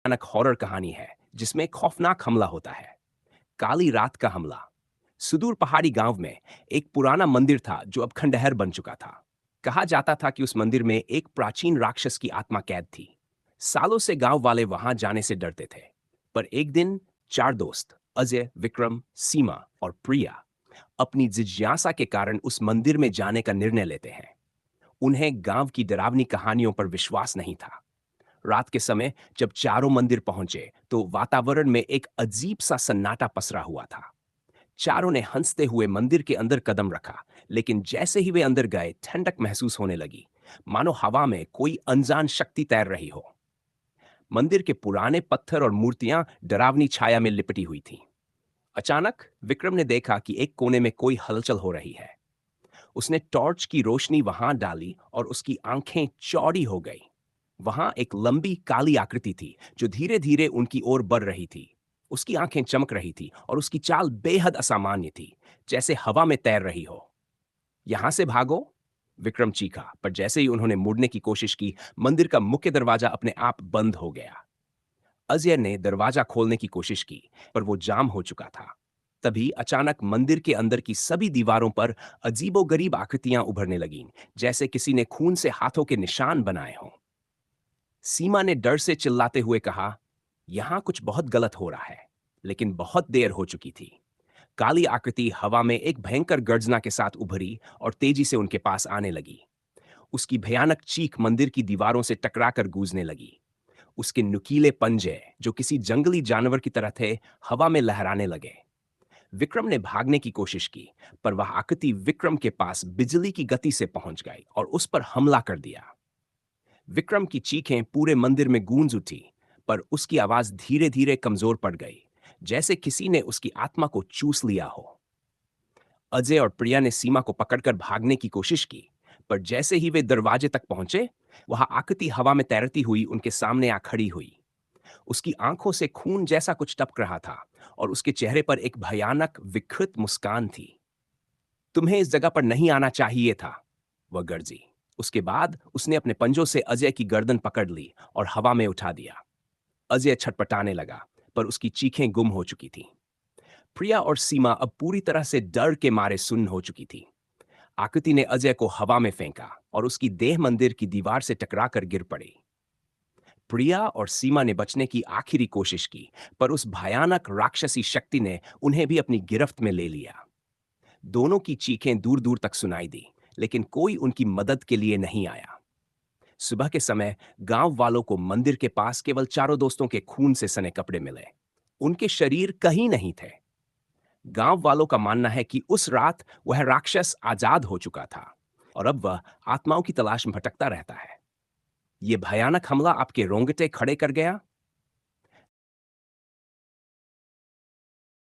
भयानक हॉरर कहानी है जिसमें खौफनाक हमला होता है। काली रात का हमला। सुदूर पहाड़ी गांव में एक पुराना मंदिर था जो अब खंडहर बन चुका था। कहा जाता था कि उस मंदिर में एक प्राचीन राक्षस की आत्मा कैद थी। सालों से गांव वाले वहां जाने से डरते थे। पर एक दिन चार दोस्त अजय, विक्रम, सीमा और प्रिया अपनी जिज्ञासा के कारण उस मंदिर में जाने का निर्णय लेते हैं। उन्हें गांव की डरावनी कहानियों पर विश्वास नहीं था। रात के समय जब चारों मंदिर पहुंचे तो वातावरण में एक अजीब सा सन्नाटा पसरा हुआ था। चारों ने हंसते हुए मंदिर के अंदर कदम रखा, लेकिन जैसे ही वे अंदर गए ठंडक महसूस होने लगी, मानो हवा में कोई अनजान शक्ति तैर रही हो। मंदिर के पुराने पत्थर और मूर्तियां डरावनी छाया में लिपटी हुई थीं। अचानक विक्रम ने देखा कि एक कोने में कोई हलचल हो रही है। उसने टॉर्च की रोशनी वहां डाली और उसकी आंखें चौड़ी हो गई। वहां एक लंबी काली आकृति थी जो धीरे धीरे उनकी ओर बढ़ रही थी। उसकी आंखें चमक रही थी और उसकी चाल बेहद असामान्य थी, जैसे हवा में तैर रही हो। यहां से भागो, विक्रम चीखा, पर जैसे ही उन्होंने मुड़ने की कोशिश की, मंदिर का मुख्य दरवाजा अपने आप बंद हो गया। अजय ने दरवाजा खोलने की कोशिश की, पर वो जाम हो चुका था। तभी अचानक मंदिर के अंदर की सभी दीवारों पर अजीबोगरीब आकृतियां उभरने लगीं, जैसे किसी ने खून से हाथों के निशान बनाए हों। सीमा ने डर से चिल्लाते हुए कहा, यहां कुछ बहुत गलत हो रहा है। लेकिन बहुत देर हो चुकी थी। काली आकृति हवा में एक भयंकर गर्जना के साथ उभरी और तेजी से उनके पास आने लगी। उसकी भयानक चीख मंदिर की दीवारों से टकराकर गूंजने लगी। उसके नुकीले पंजे, जो किसी जंगली जानवर की तरह थे, हवा में लहराने लगे। विक्रम ने भागने की कोशिश की, पर वह आकृति विक्रम के पास बिजली की गति से पहुंच गई और उस पर हमला कर दिया। विक्रम की चीखें पूरे मंदिर में गूंज उठी, पर उसकी आवाज धीरे धीरे कमजोर पड़ गई, जैसे किसी ने उसकी आत्मा को चूस लिया हो। अजय और प्रिया ने सीमा को पकड़कर भागने की कोशिश की, पर जैसे ही वे दरवाजे तक पहुंचे, वह आकृति हवा में तैरती हुई उनके सामने आ खड़ी हुई। उसकी आंखों से खून जैसा कुछ टपक रहा था और उसके चेहरे पर एक भयानक विकृत मुस्कान थी। तुम्हें इस जगह पर नहीं आना चाहिए था, वह गर्जी। उसके बाद उसने अपने पंजों से अजय की गर्दन पकड़ ली और हवा में उठा दिया। अजय छटपटाने लगा, पर उसकी चीखें गुम हो चुकी थीं। प्रिया और सीमा अब पूरी तरह से डर के मारे सुन्न हो चुकी थी। आकृति ने अजय को हवा में फेंका और उसकी देह मंदिर की दीवार से टकराकर गिर पड़ी। प्रिया और सीमा ने बचने की आखिरी कोशिश की, पर उस भयानक राक्षसी शक्ति ने उन्हें भी अपनी गिरफ्त में ले लिया। दोनों की चीखें दूर दूर तक सुनाई दी, लेकिन कोई उनकी मदद के लिए नहीं आया। सुबह के समय गांव वालों को मंदिर के पास केवल चारों दोस्तों के खून से सने कपड़े मिले। उनके शरीर कहीं नहीं थे। गांव वालों का मानना है कि उस रात वह राक्षस आजाद हो चुका था और अब वह आत्माओं की तलाश में भटकता रहता है। ये भयानक हमला आपके रोंगटे खड़े कर गया?